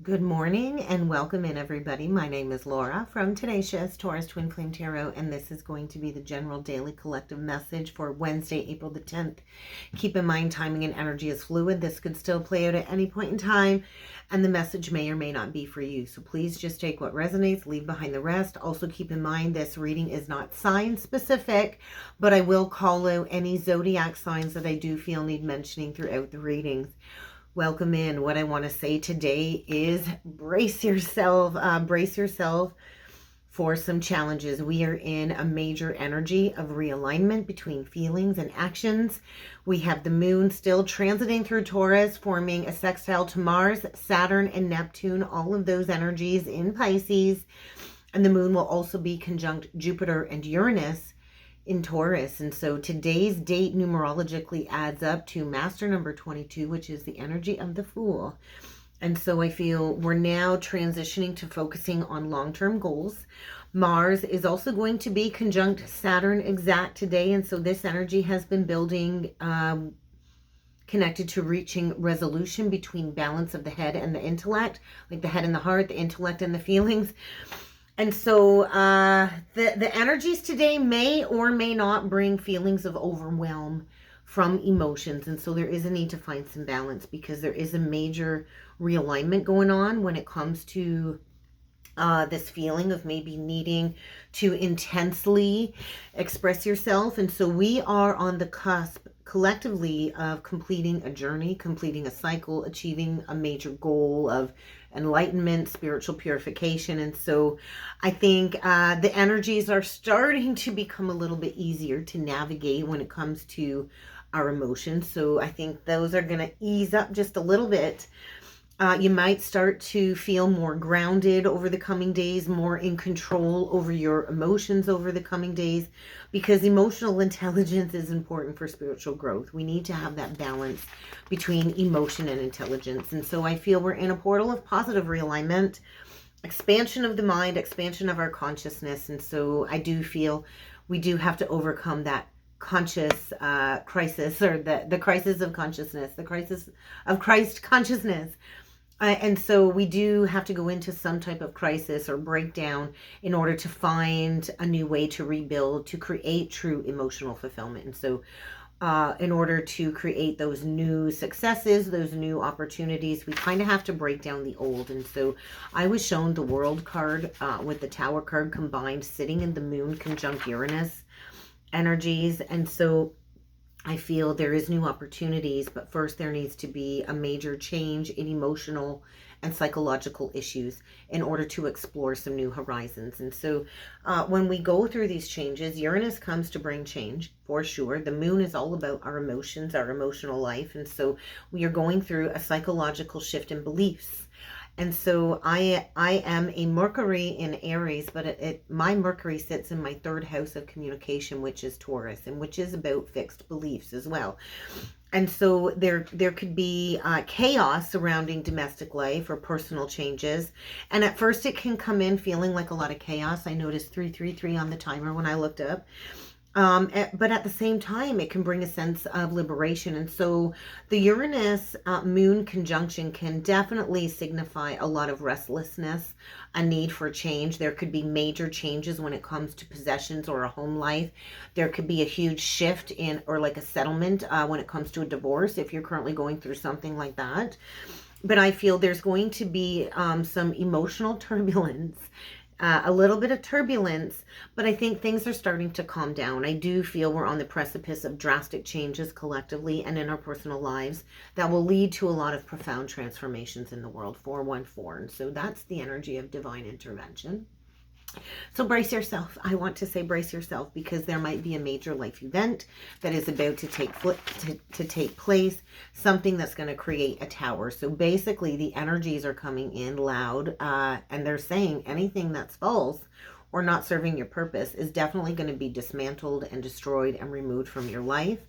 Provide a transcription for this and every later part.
Good morning and welcome in, everybody. My name is Laura from Tenacious Taurus Twin Flame Tarot, and this is going to be the general daily collective message for Wednesday, April the 10th. Keep in mind, timing and energy is fluid. This could still play out at any point in time, and the message may or may not be for you. So please just take what resonates, leave behind the rest. Also keep in mind, this reading is not sign specific, but I will call out any zodiac signs that I do feel need mentioning throughout the readings. Welcome in. What I want to say today is brace yourself for some challenges. We are in a major energy of realignment between feelings and actions. We have the moon still transiting through Taurus, forming a sextile to Mars, Saturn, and Neptune, all of those energies in Pisces. And the moon will also be conjunct Jupiter and Uranus in Taurus. And so today's date numerologically adds up to master number 22, which is the energy of the Fool. And so I feel we're now transitioning to focusing on long-term goals. Mars is also going to be conjunct Saturn exact today. And so this energy has been building, connected to reaching resolution between balance of the head and the intellect, like the head and the heart, the intellect and the feelings. And so the energies today may or may not bring feelings of overwhelm from emotions. And so there is a need to find some balance, because there is a major realignment going on when it comes to this feeling of maybe needing to intensely express yourself. And so we are on the cusp collectively of completing a journey, completing a cycle, achieving a major goal of enlightenment, spiritual purification. And so I think the energies are starting to become a little bit easier to navigate when it comes to our emotions. So I think those are going to ease up just a little bit. You might start to feel more grounded over the coming days, more in control over your emotions over the coming days, because emotional intelligence is important for spiritual growth. We need to have that balance between emotion and intelligence. And so I feel we're in a portal of positive realignment, expansion of the mind, expansion of our consciousness. And so I do feel we do have to overcome that conscious crisis, or the crisis of consciousness, the crisis of Christ consciousness. And so we do have to go into some type of crisis or breakdown in order to find a new way to rebuild, to create true emotional fulfillment. And so in order to create those new successes, those new opportunities, we kind of have to break down the old. And so I was shown the World card with the Tower card combined, sitting in the moon conjunct Uranus energies. And so I feel there is new opportunities, but first there needs to be a major change in emotional and psychological issues in order to explore some new horizons. And so when we go through these changes, Uranus comes to bring change for sure. The moon is all about our emotions, our emotional life. And so we are going through a psychological shift in beliefs. And so I am a Mercury in Aries, but my Mercury sits in my third house of communication, which is Taurus, and which is about fixed beliefs as well. And so there could be chaos surrounding domestic life or personal changes. And at first it can come in feeling like a lot of chaos. I noticed 333 on the timer when I looked up. But at the same time, it can bring a sense of liberation. And so the Uranus moon conjunction can definitely signify a lot of restlessness, a need for change. There could be major changes when it comes to possessions or a home life. There could be a huge shift in, or like a settlement when it comes to a divorce, if you're currently going through something like that. But I feel there's going to be some emotional turbulence, a little bit of turbulence, but I think things are starting to calm down. I do feel we're on the precipice of drastic changes collectively and in our personal lives that will lead to a lot of profound transformations in the world. 414. And so that's the energy of divine intervention. So brace yourself. I want to say brace yourself, because there might be a major life event that is about to take place, something that's going to create a tower. So basically the energies are coming in loud, and they're saying anything that's false or not serving your purpose is definitely going to be dismantled and destroyed and removed from your life.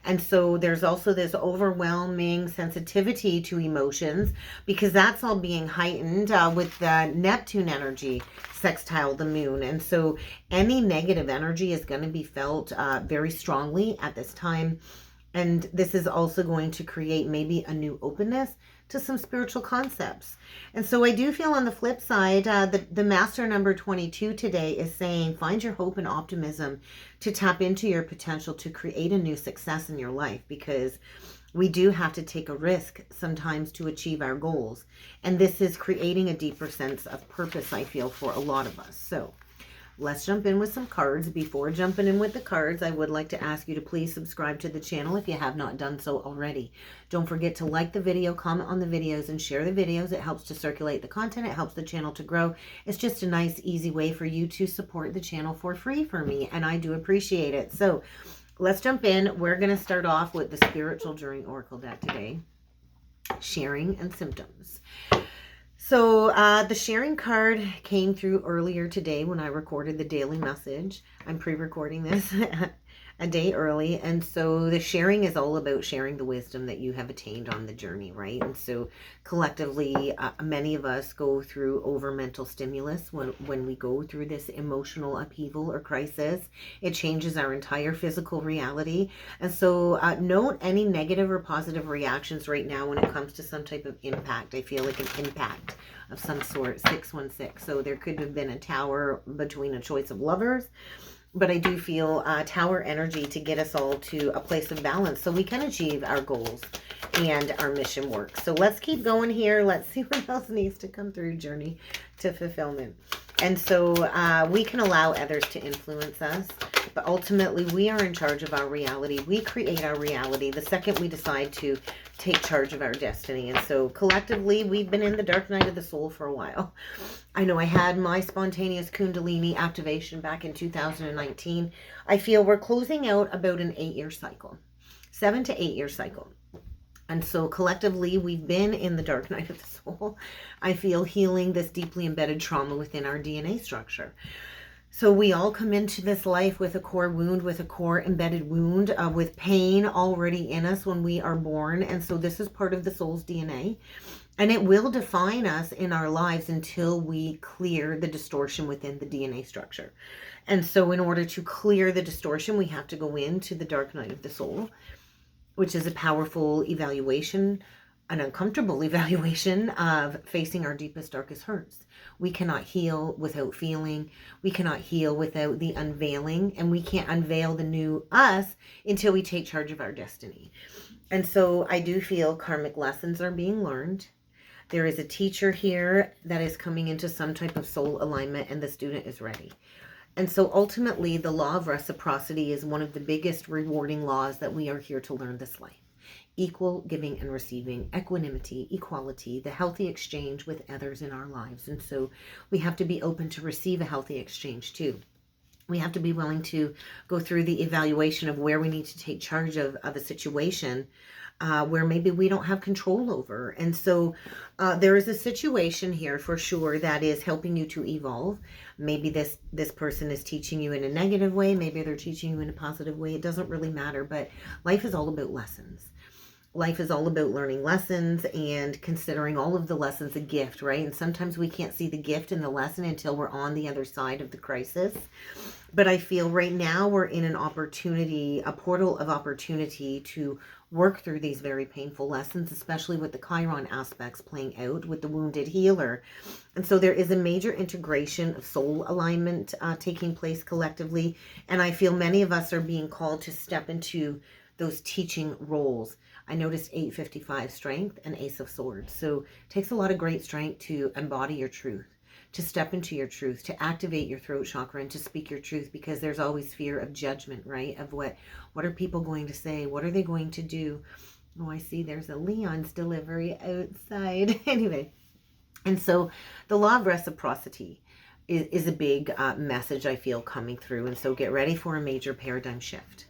And so there's also this overwhelming sensitivity to emotions, because that's all being heightened with the Neptune energy sextile the moon. And so any negative energy is going to be felt very strongly at this time. And this is also going to create maybe a new openness to some spiritual concepts. And so I do feel on the flip side, the master number 22 today is saying, find your hope and optimism to tap into your potential to create a new success in your life, because we do have to take a risk sometimes to achieve our goals. And this is creating a deeper sense of purpose, I feel, for a lot of us. So let's jump in with some cards. Before jumping in with the cards, I would like to ask you to please subscribe to the channel if you have not done so already. Don't forget to like the video, comment on the videos, and share the videos. It helps to circulate the content. It helps the channel to grow. It's just a nice, easy way for you to support the channel for free for me, and I do appreciate it. So let's jump in. We're going to start off with the Spiritual Journey Oracle deck today, sharing and symptoms. So the sharing card came through earlier today when I recorded the daily message. I'm pre-recording this a day early. And so the sharing is all about sharing the wisdom that you have attained on the journey, right? And so collectively, many of us go through over mental stimulus when we go through this emotional upheaval or crisis. It changes our entire physical reality. And so note any negative or positive reactions right now when it comes to some type of impact. I feel like an impact of some sort, 616. So there could have been a tower between a choice of lovers. But I do feel tower energy to get us all to a place of balance so we can achieve our goals and our mission work. So let's keep going here. Let's see what else needs to come through. Journey to fulfillment. And so we can allow others to influence us, but ultimately we are in charge of our reality. We create our reality the second we decide to take charge of our destiny. And so collectively, we've been in the dark night of the soul for a while. I know I had my spontaneous Kundalini activation back in 2019. I feel we're closing out about an 8-year cycle, 7 to 8 year cycle. And so collectively, we've been in the dark night of the soul. I feel healing this deeply embedded trauma within our DNA structure. So we all come into this life with a core wound, with a core embedded wound, with pain already in us when we are born. And so this is part of the soul's DNA. And it will define us in our lives until we clear the distortion within the DNA structure. And so in order to clear the distortion, we have to go into the dark night of the soul, which is a powerful evaluation, an uncomfortable evaluation of facing our deepest, darkest hurts. We cannot heal without feeling. We cannot heal without the unveiling. And we can't unveil the new us until we take charge of our destiny. And so I do feel karmic lessons are being learned. There is a teacher here that is coming into some type of soul alignment, and the student is ready. And so ultimately, the law of reciprocity is one of the biggest rewarding laws that we are here to learn this life. Equal giving and receiving, equanimity, equality, the healthy exchange with others in our lives. And so we have to be open to receive a healthy exchange too. We have to be willing to go through the evaluation of where we need to take charge of a situation where maybe we don't have control over. And so there is a situation here for sure that is helping you to evolve. Maybe this person is teaching you in a negative way. Maybe they're teaching you in a positive way. It doesn't really matter, but life is all about lessons. Life is all about learning lessons and considering all of the lessons a gift, right? And sometimes we can't see the gift in the lesson until we're on the other side of the crisis. But I feel right now we're in an opportunity, a portal of opportunity to work through these very painful lessons, especially with the Chiron aspects playing out with the wounded healer. And so there is a major integration of soul alignment taking place collectively. And I feel many of us are being called to step into those teaching roles. I noticed 855 strength and Ace of Swords. So it takes a lot of great strength to embody your truth, to step into your truth, to activate your throat chakra and to speak your truth, because there's always fear of judgment, right? Of what are people going to say? What are they going to do? Oh, I see there's a Leon's delivery outside. Anyway, and so the law of reciprocity is a big message I feel coming through. And so get ready for a major paradigm shift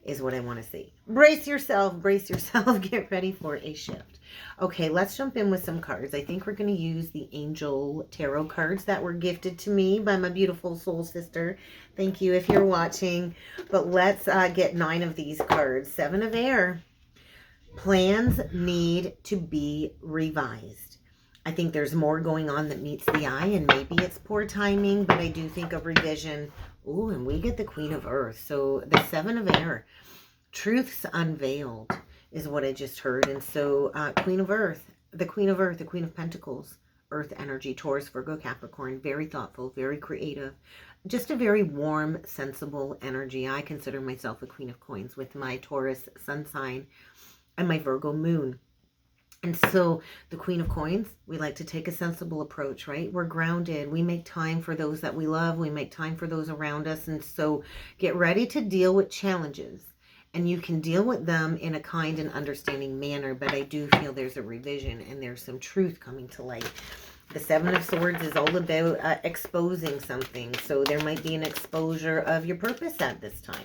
is what I want to see. Brace yourself, get ready for a shift. Okay, let's jump in with some cards. I think we're going to use the Angel Tarot cards that were gifted to me by my beautiful soul sister. Thank you if you're watching. But let's get 9 of these cards. 7 of Air. Plans need to be revised. I think there's more going on that meets the eye, and maybe it's poor timing, but I do think of revision. Oh, and we get the Queen of Earth. So the 7 of Air, truths unveiled is what I just heard. And so Queen of Earth, the Queen of Earth, the Queen of Pentacles, Earth energy, Taurus, Virgo, Capricorn, very thoughtful, very creative, just a very warm, sensible energy. I consider myself a Queen of Coins with my Taurus sun sign and my Virgo moon. And so the Queen of Coins, we like to take a sensible approach, right? We're grounded. We make time for those that we love. We make time for those around us. And so get ready to deal with challenges. And you can deal with them in a kind and understanding manner. But I do feel there's a revision and there's some truth coming to light. The Seven of Swords is all about exposing something. So there might be an exposure of your purpose at this time.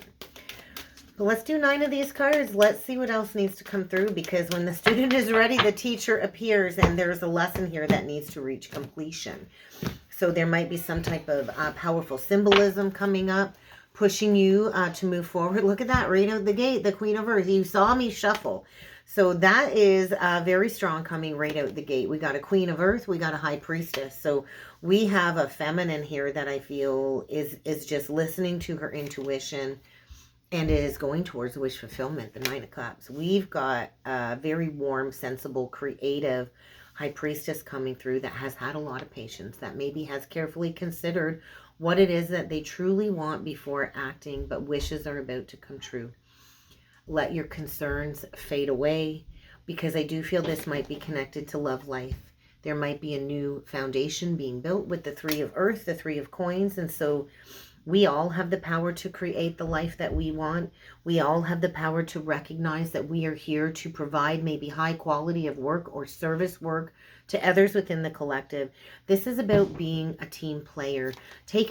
But let's do 9 of these cards. Let's see what else needs to come through, because when the student is ready, the teacher appears, and there's a lesson here that needs to reach completion. So there might be some type of powerful symbolism coming up, pushing you to move forward. Look at that, right out the gate, the Queen of Earth. You saw me shuffle. So that is very strong coming right out the gate. We got a Queen of Earth. We got a High Priestess. So we have a feminine here that I feel is just listening to her intuition, and it is going towards wish fulfillment, the 9 of Cups. We've got a very warm, sensible, creative High Priestess coming through that has had a lot of patience, that maybe has carefully considered what it is that they truly want before acting, but wishes are about to come true. Let your concerns fade away, because I do feel this might be connected to love life. There might be a new foundation being built with the 3 of Earth, the 3 of Coins, and so we all have the power to create the life that we want. We all have the power to recognize that we are here to provide maybe high quality of work or service work to others within the collective. This is about being a team player.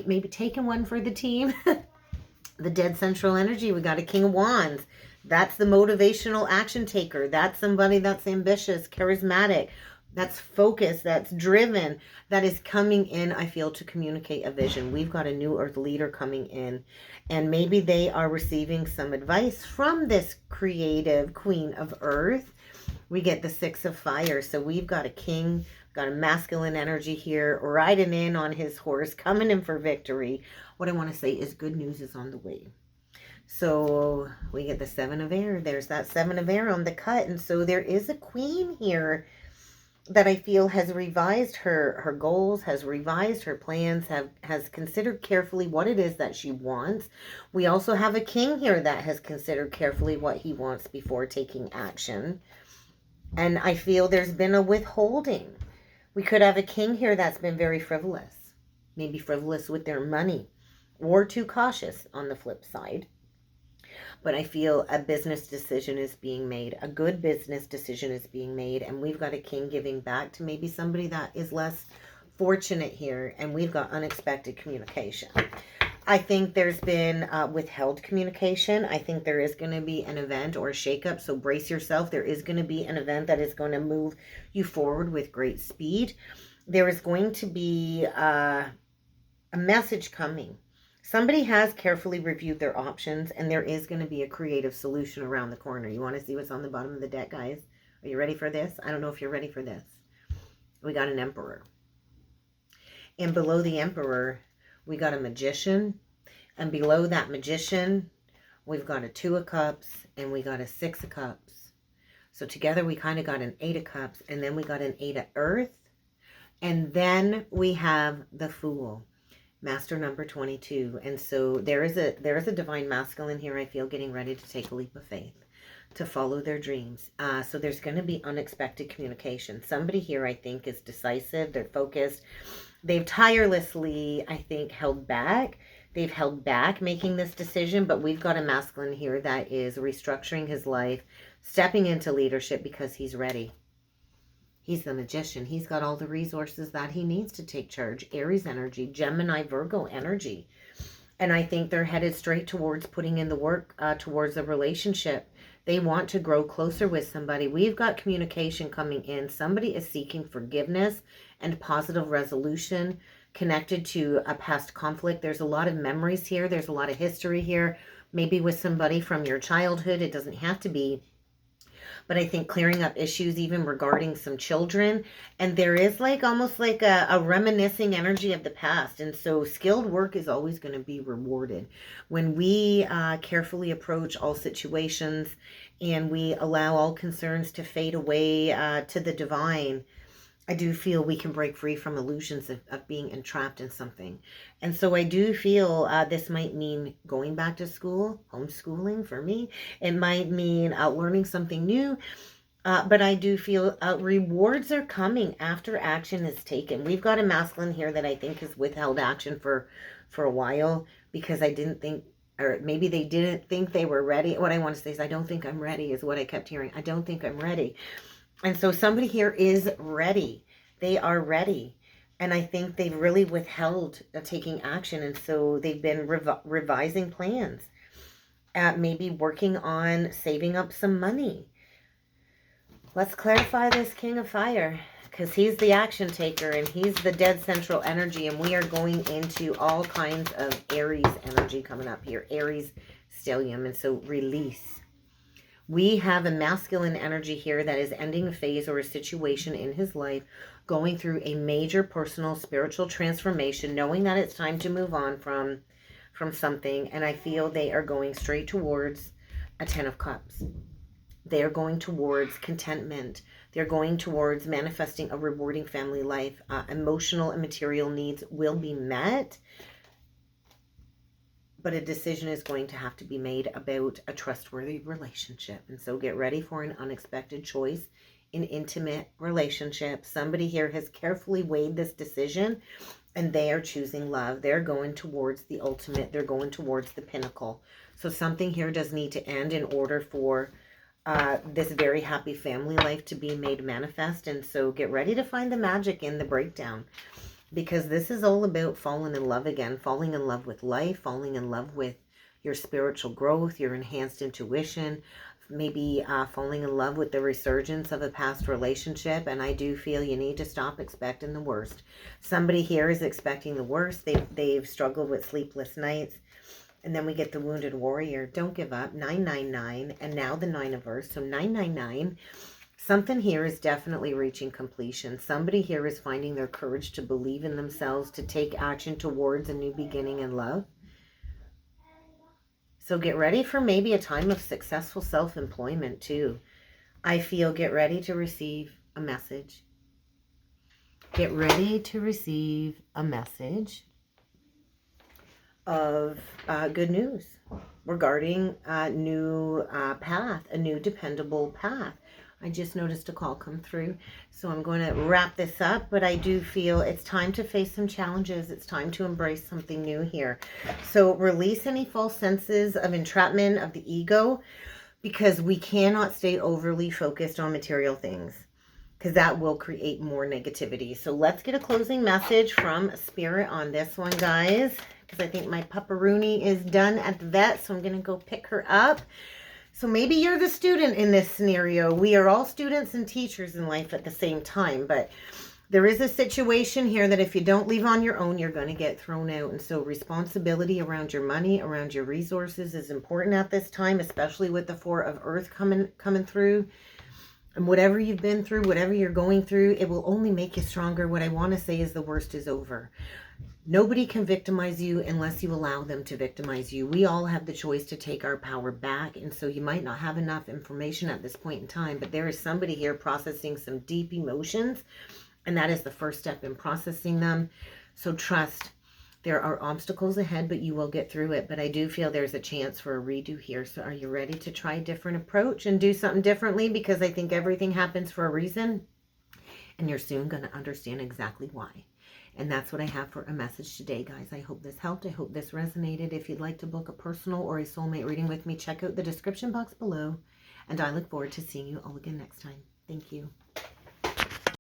Maybe taking one for the team. The dead central energy, we got a King of Wands. That's the motivational action taker. That's somebody that's ambitious, charismatic, that's focused, that's driven, that is coming in, I feel, to communicate a vision. We've got a new Earth leader coming in, and maybe they are receiving some advice from this creative Queen of Earth. We get the 6 of Fire. So we've got a king, got a masculine energy here, riding in on his horse, coming in for victory. What I want to say is good news is on the way. So we get the 7 of Air. There's that 7 of Air on the cut. And so there is a queen here that I feel has revised her goals, has revised her plans, has considered carefully what it is that she wants. We also have a king here that has considered carefully what he wants before taking action. And I feel there's been a withholding. We could have a king here that's been very frivolous, maybe frivolous with their money, or too cautious on the flip side. But I feel a business decision is being made. A good business decision is being made. And we've got a king giving back to maybe somebody that is less fortunate here. And we've got unexpected communication. I think there's been withheld communication. I think there is going to be an event or a shakeup. So brace yourself. There is going to be an event that is going to move you forward with great speed. There is going to be a message coming. Somebody has carefully reviewed their options, and there is going to be a creative solution around the corner. You want to see what's on the bottom of the deck, guys? Are you ready for this? I don't know if you're ready for this. We got an Emperor. And below the Emperor, we got a Magician. And below that Magician, we've got a 2 of Cups, and we got a 6 of Cups. So together, we kind of got an 8 of Cups, and then we got an 8 of Earth. And then we have the Fool. Master number 22. And so there is a divine masculine here, I feel, getting ready to take a leap of faith, to follow their dreams. So there's going to be unexpected communication. Somebody here, I think, is decisive. They're focused. They've tirelessly, I think, held back. They've held back making this decision, but we've got a masculine here that is restructuring his life, stepping into leadership because he's ready. He's the Magician. He's got all the resources that he needs to take charge. Aries energy, Gemini, Virgo energy. And I think they're headed straight towards putting in the work towards a relationship. They want to grow closer with somebody. We've got communication coming in. Somebody is seeking forgiveness and positive resolution connected to a past conflict. There's a lot of memories here. There's a lot of history here. Maybe with somebody from your childhood. It doesn't have to be. But I think clearing up issues even regarding some children. And there is like almost like a reminiscing energy of the past. And so skilled work is always going to be rewarded. When we carefully approach all situations and we allow all concerns to fade away to the divine, I do feel we can break free from illusions of being entrapped in something. And so I do feel this might mean going back to school, homeschooling for me. It might mean learning something new. But I do feel rewards are coming after action is taken. We've got a masculine here that I think has withheld action for a while because I didn't think, or maybe they didn't think they were ready. What I want to say is I don't think I'm ready is what I kept hearing. I don't think I'm ready. And so somebody here is ready. They are ready. And I think they've really withheld taking action. And so they've been revising plans, maybe working on saving up some money. Let's clarify this King of Fire, because he's the action taker and he's the dead central energy. And we are going into all kinds of Aries energy coming up here. Aries stellium. And so release. We have a masculine energy here that is ending a phase or a situation in his life, going through a major personal spiritual transformation, knowing that it's time to move on from something. And I feel they are going straight towards a 10 of Cups. They are going towards contentment. They're going towards manifesting a rewarding family life. Emotional and material needs will be met. But a decision is going to have to be made about a trustworthy relationship. And so get ready for an unexpected choice in intimate relationship. Somebody here has carefully weighed this decision and they are choosing love. They're going towards the ultimate. They're going towards the pinnacle. So something here does need to end in order for this very happy family life to be made manifest. And so get ready to find the magic in the breakdown, because this is all about falling in love again, falling in love with life, falling in love with your spiritual growth, your enhanced intuition, maybe falling in love with the resurgence of a past relationship. And I do feel you need to stop expecting the worst. Somebody here is expecting the worst. They've struggled with sleepless nights. And then we get the wounded warrior. Don't give up. 999. And now the 9 of Earth. So 999. Something here is definitely reaching completion. Somebody here is finding their courage to believe in themselves, to take action towards a new beginning in love. So get ready for maybe a time of successful self-employment too. I feel get ready to receive a message. Get ready to receive a message of good news regarding a new path, a new dependable path. I just noticed a call come through, so I'm going to wrap this up, but I do feel it's time to face some challenges. It's time to embrace something new here. So release any false senses of entrapment of the ego, because we cannot stay overly focused on material things, because that will create more negativity. So let's get a closing message from Spirit on this one, guys, because I think my pupperoonie is done at the vet, so I'm going to go pick her up. So maybe you're the student in this scenario. We are all students and teachers in life at the same time, but there is a situation here that if you don't leave on your own, you're going to get thrown out. And so responsibility around your money, around your resources is important at this time, especially with the 4 of Earth coming through. And whatever you've been through, whatever you're going through, it will only make you stronger. What I want to say is the worst is over. Nobody can victimize you unless you allow them to victimize you. We all have the choice to take our power back. And so you might not have enough information at this point in time, but there is somebody here processing some deep emotions. And that is the first step in processing them. So trust. There are obstacles ahead, but you will get through it. But I do feel there's a chance for a redo here. So are you ready to try a different approach and do something differently? Because I think everything happens for a reason. And you're soon going to understand exactly why. And that's what I have for a message today, guys. I hope this helped. I hope this resonated. If you'd like to book a personal or a soulmate reading with me, check out the description box below. And I look forward to seeing you all again next time. Thank you.